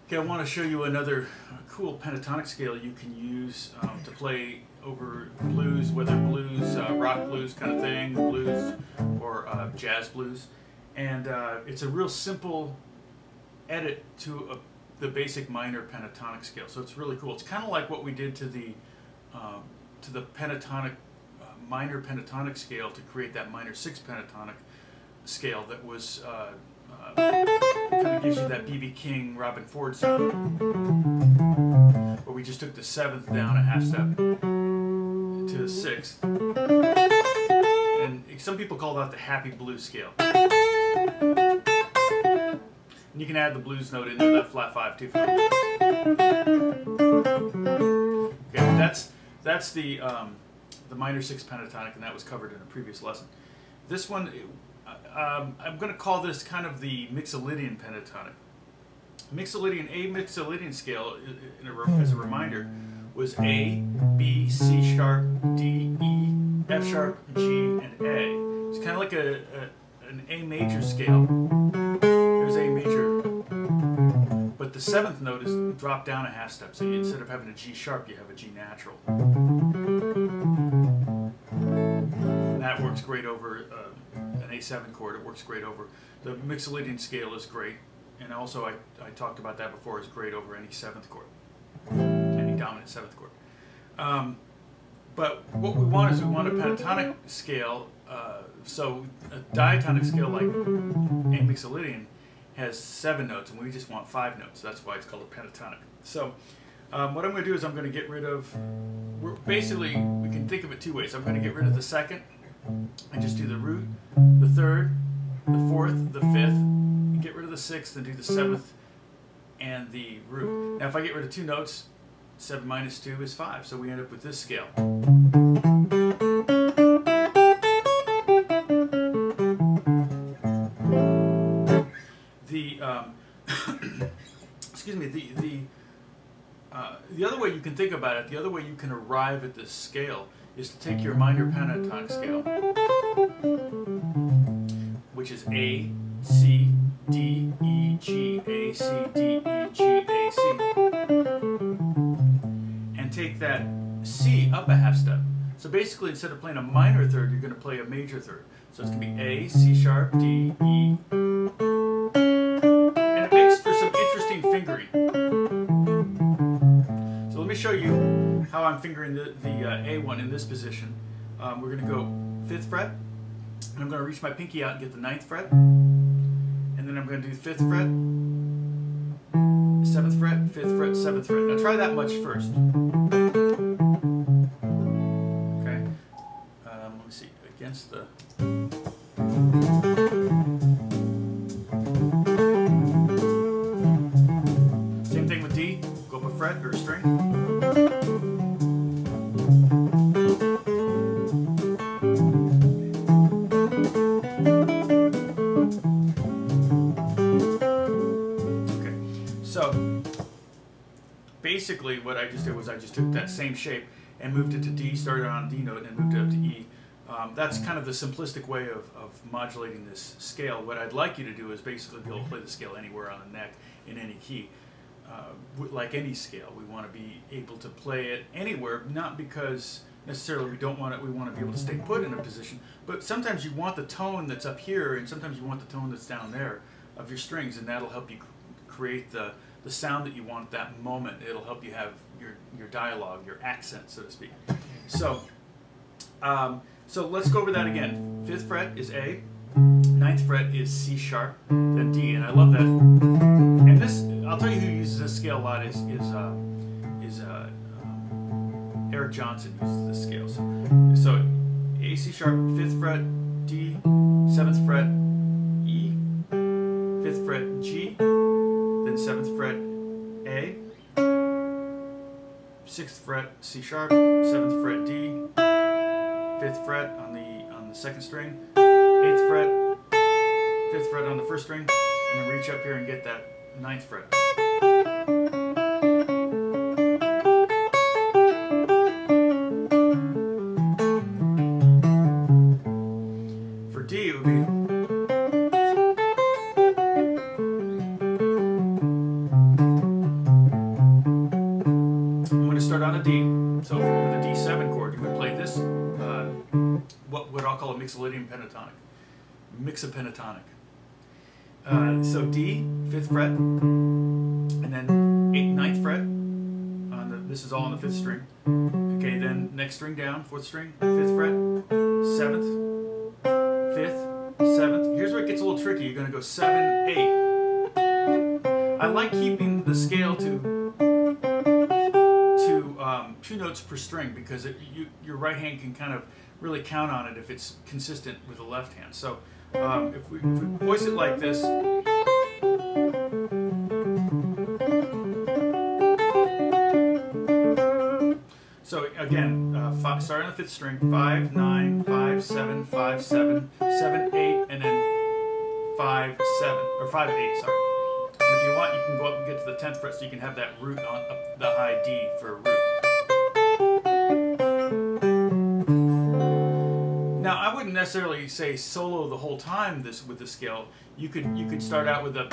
Okay, I want to show you another cool pentatonic scale you can use to play over blues, whether blues, rock blues kind of thing, blues, or jazz blues. And it's a real simple edit to the basic minor pentatonic scale. So it's really cool. It's kind of like what we did to the pentatonic, minor pentatonic scale to create that minor 6 pentatonic scale that was kind of gives you that B.B. King, Robin Ford sound, where we just took the 7th down a half step to the 6th, and some people call that the happy blues scale. And you can add the blues note in there, that flat 5 too. Okay, that's the minor 6 pentatonic, and that was covered in a previous lesson. This one, I'm going to call this kind of the Mixolydian Pentatonic. Mixolydian scale, as a reminder, was A, B, C sharp, D, E, F sharp, G, and A. It's kind of like an A major scale. There's A major, but the 7th note is dropped down a half step. So instead of having a G sharp, you have a G natural. And that works great over an A7 chord. It works great over the Mixolydian scale is great, and also I talked about that before, is great over any 7th chord, any dominant 7th chord. But what we want is we want a pentatonic scale. So a diatonic scale like A Mixolydian has 7 notes, and we just want 5 notes. That's why it's called a pentatonic. So what I'm going to do is I'm going to get rid of. Basically, we can think of it 2 ways. I'm going to get rid of the 2nd and just do the root, the 3rd, the 4th, the 5th, get rid of the 6th and do the 7th and the root. Now if I get rid of 2 notes, 7 minus 2 is 5, so we end up with this scale. Excuse me, the other way you can think about it, the other way you can arrive at this scale is to take your minor pentatonic scale, which is A, C, D, E, G, A, C, D, E, G, A, C, and take that C up a half step. So basically, instead of playing a minor 3rd, you're going to play a major 3rd. So it's going to be A, C sharp, D, E, and it makes for some interesting fingering. So let me show you how I'm fingering the A1 in this position. We're going to go 5th fret, and I'm going to reach my pinky out and get the 9th fret, and then I'm going to do 5th fret, 7th fret, 5th fret, 7th fret. Now try that much first. Okay, let me see, against the... Same thing with D, go up a fret or a string. Basically, what I just did was I just took that same shape and moved it to D, started on D note, and moved it up to E. That's kind of the simplistic way of modulating this scale. What I'd like you to do is basically be able to play the scale anywhere on the neck, in any key. Like any scale, we want to be able to play it anywhere, not because necessarily we don't want it, we want to be able to stay put in a position, but sometimes you want the tone that's up here, and sometimes you want the tone that's down there of your strings, and that'll help you create the sound that you want at that moment. It'll help you have your dialogue, your accent, so to speak. So, so let's go over that again. 5th fret is A, 9th fret is C sharp, then D, and I love that. And this, I'll tell you who uses this scale a lot is Eric Johnson uses this scale. So A, C sharp, 5th fret, D, 7th fret, E, 5th fret, G, then 7th fret, A, 6th fret, C sharp, 7th fret, D, 5th fret on the 2nd string, 8th fret, 5th fret on the 1st string, and then reach up here and get that 9th fret. For D, it would be it Mixolydian Pentatonic. Mixo Pentatonic. So D, 5th fret, and then 9th fret. This is all on the 5th string. Okay, then next string down, 4th string, 5th fret, 7th, 5th, 7th. Here's where it gets a little tricky. You're going to go 7, 8. I like keeping the scale to 2 notes per string because your right hand can kind of really count on it if it's consistent with the left hand. So if we voice it like this. So again, starting on the 5th string, 5, 9, 5, 7, 5, 7, 7, 8, and then 5, 7, or 5, 8, sorry. And if you want, you can go up and get to the 10th fret so you can have that root on the high D for a root. Now, I wouldn't necessarily say solo the whole time with the scale. You could start out with a,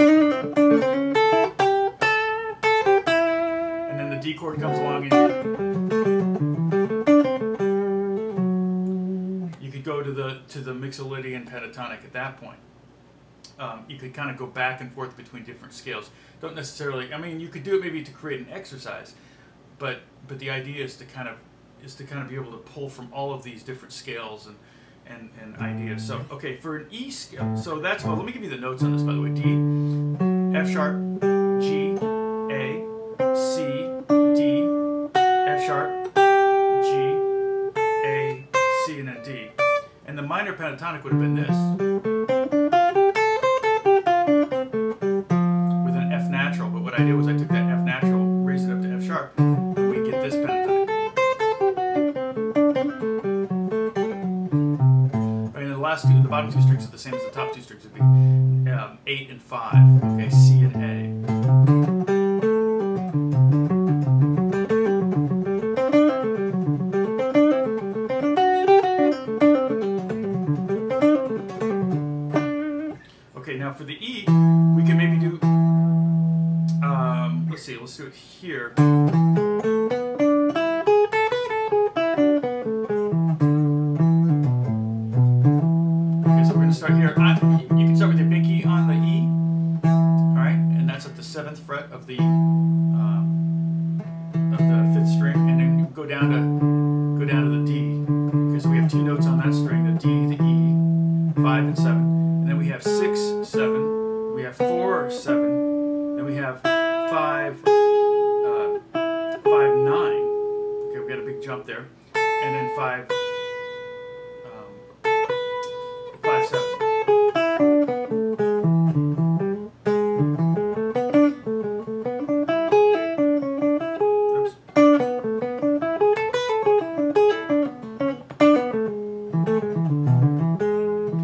and then the D chord comes along and you could go to the Mixolydian Pentatonic at that point. You could kind of go back and forth between different scales. Don't necessarily, I mean, you could do it maybe to create an exercise, but the idea is to kind of be able to pull from all of these different scales and ideas. So okay, for an E scale, so that's, well, let me give you the notes on this, by the way. D, F sharp, G, A, C, D, F sharp, G, A, C, and then D. And the minor pentatonic would have been this, with an F natural, but what I did was I took that F natural, raised it up to F sharp, and we get this pentatonic. The bottom 2 strings are the same as the top 2 strings. Would be 8 and 5. Okay, C and A. Okay, now for the E, we can maybe do. Let's see. Let's do it here. Start here. You can start with your pinky on the E, all right, and that's at the 7th fret of the 5th string, and then you go down to the D. Okay, so we have 2 notes on that string: the D, the E, 5 and 7, and then we have 6, 7, we have 4, 7, then we have 5, 5, 9. Okay, we got a big jump there, and then 5. 5, 7. Oops.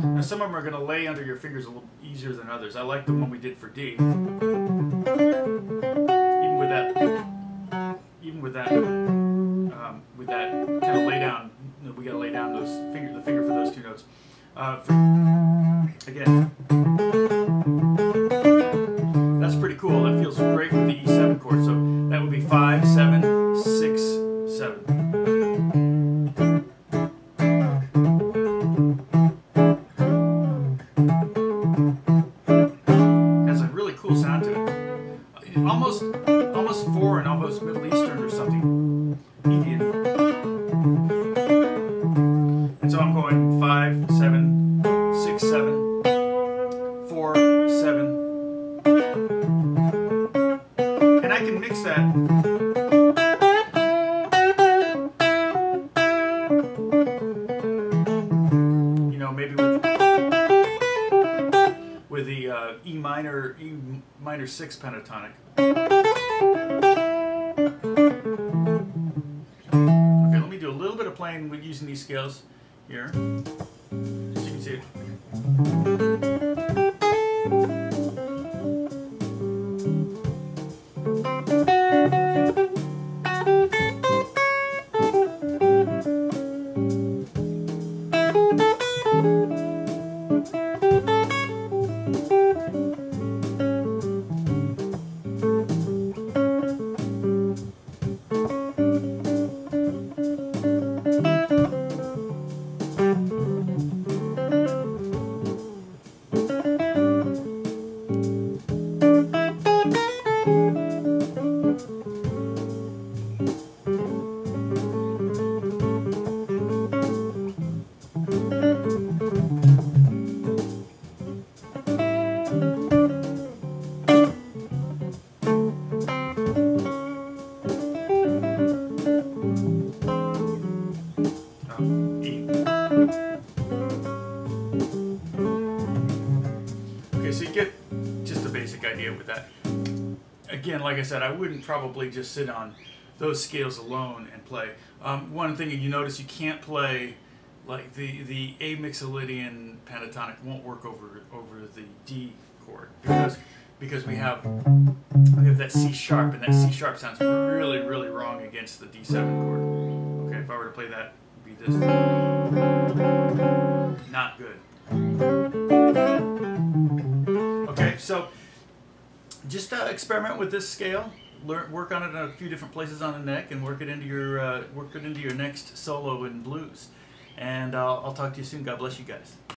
Now some of them are going to lay under your fingers a little easier than others. I like the one we did for D. Even with that kind of lay down, we got to lay down the finger for those 2 notes. Again, that's pretty cool. That feels great with the E7 chord. So that would be 5, 7, 6, 7. Has a really cool sound to it. Almost foreign, almost Middle Eastern or something. Indian. And so I'm going 5, 7, 6, 7, 4, 7. And I can mix that. You know, maybe with the E minor 6 pentatonic. Okay, let me do a little bit of playing with using these scales here, so you can see it. again, like I said, I wouldn't probably just sit on those scales alone and play. One thing you notice, you can't play like the A Mixolydian Pentatonic won't work over the D chord because we have that C sharp, and that C sharp sounds really wrong against the D7 chord. Okay, if I were to play that, it'd be this. Not good. Okay, so just experiment with this scale. Work on it in a few different places on the neck, and work it into your next solo in blues. And I'll talk to you soon. God bless you guys.